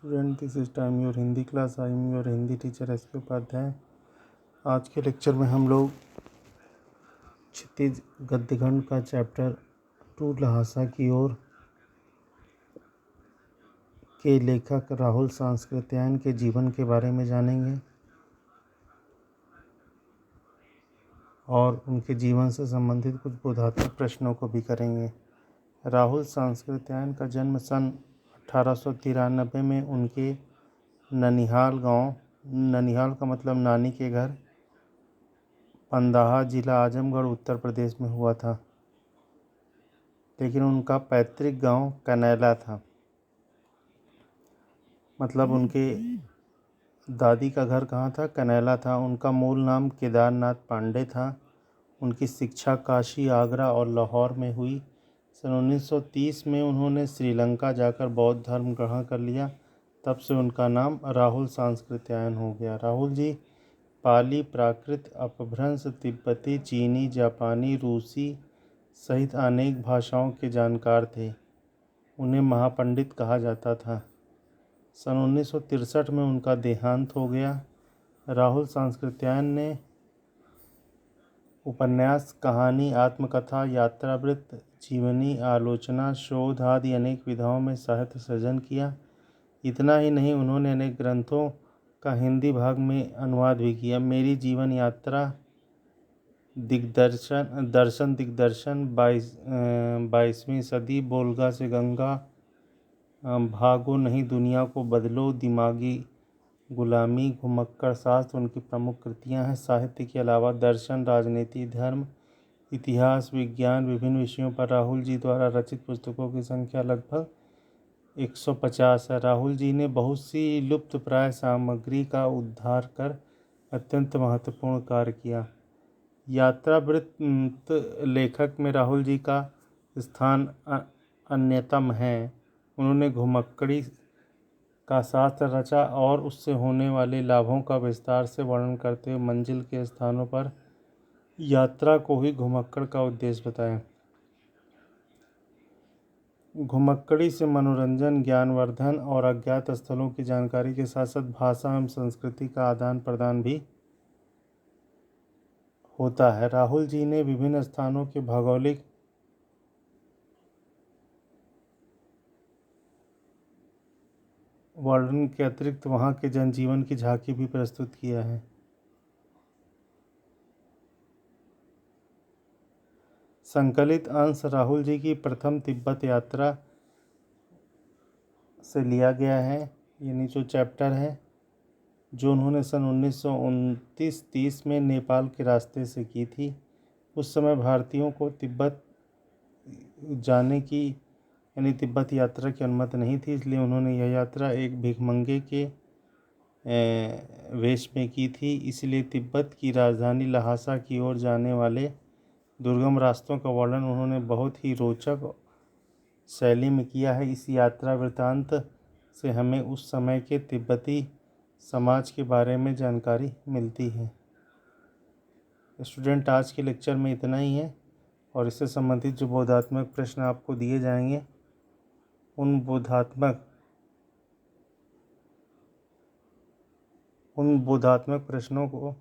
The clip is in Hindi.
Student, this is time your Hindi class. I am your Hindi teacher S K. Upadhyay. आज के लेक्चर में हम लोग क्षितिज गद्यखंड का चैप्टर 2 ल्हासा की ओर के लेखक राहुल सांकृत्यायन के जीवन के बारे में जानेंगे और उनके जीवन से संबंधित कुछ बोधात्मक प्रश्नों को भी करेंगे। राहुल सांकृत्यायन का जन्म सन 1893 में उनके ननिहाल गांव, ननिहाल का मतलब नानी के घर, पंदाहा जिला आजमगढ़ उत्तर प्रदेश में हुआ था, लेकिन उनका पैतृक गांव कनैला था। मतलब उनके दादी का घर कहाँ था? कनैला था। उनका मूल नाम केदारनाथ पांडे था। उनकी शिक्षा काशी, आगरा और लाहौर में हुई। सन 1930 में उन्होंने श्रीलंका जाकर बौद्ध धर्म ग्रहण कर लिया। तब से उनका नाम राहुल सांकृत्यायन हो गया। राहुल जी पाली, प्राकृत, अपभ्रंश, तिब्बती, चीनी, जापानी, रूसी सहित अनेक भाषाओं के जानकार थे। उन्हें महापंडित कहा जाता था। सन 1963 में उनका देहांत हो गया। राहुल सांकृत्यायन ने उपन्यास, कहानी, आत्मकथा, यात्रावृत्त, जीवनी, आलोचना, शोध आदि अनेक विधाओं में साहित्य सृजन किया। इतना ही नहीं, उन्होंने अनेक ग्रंथों का हिंदी भाग में अनुवाद भी किया। मेरी जीवन यात्रा, दर्शन दिग्दर्शन, 22वीं सदी, बोलगा से गंगा, भागो नहीं दुनिया को बदलो, दिमागी गुलामी, घुमक्कड़ शास्त्र उनकी प्रमुख कृतियां हैं। साहित्य के अलावा दर्शन, राजनीति, धर्म, इतिहास, विज्ञान, विभिन्न विषयों पर राहुल जी द्वारा रचित पुस्तकों की संख्या लगभग 150 है। राहुल जी ने बहुत सी लुप्तप्राय सामग्री का उद्धार कर अत्यंत महत्वपूर्ण कार्य किया। यात्रावृत्त लेखक में राहुल जी का स्थान अन्यतम है। उन्होंने घुमक्कड़ी का शास्त्र रचा और उससे होने वाले लाभों का विस्तार से वर्णन करते हुए मंजिल के स्थानों पर यात्रा को ही घुमक्कड़ का उद्देश्य बताया। घुमक्कड़ी से मनोरंजन, ज्ञानवर्धन और अज्ञात स्थलों की जानकारी के साथ साथ भाषा एवं संस्कृति का आदान प्रदान भी होता है। राहुल जी ने विभिन्न स्थानों के भौगोलिक वर्णन के अतिरिक्त वहाँ के जनजीवन की झांकी भी प्रस्तुत किया है। संकलित अंश राहुल जी की प्रथम तिब्बत यात्रा से लिया गया है, यानी जो चैप्टर है जो उन्होंने सन 1929-30 में नेपाल के रास्ते से की थी। उस समय भारतीयों को तिब्बत जाने की यानी तिब्बत यात्रा की अनुमति नहीं थी, इसलिए उन्होंने यह यात्रा एक भिखमंगे के वेश में की थी। इसलिए तिब्बत की राजधानी ल्हासा की ओर जाने वाले दुर्गम रास्तों का वर्णन उन्होंने बहुत ही रोचक शैली में किया है। इस यात्रा वृत्तांत से हमें उस समय के तिब्बती समाज के बारे में जानकारी मिलती है। स्टूडेंट, आज के लेक्चर में इतना ही है और इससे संबंधित जो बोधात्मक प्रश्न आपको दिए जाएंगे उन बोधात्मक प्रश्नों को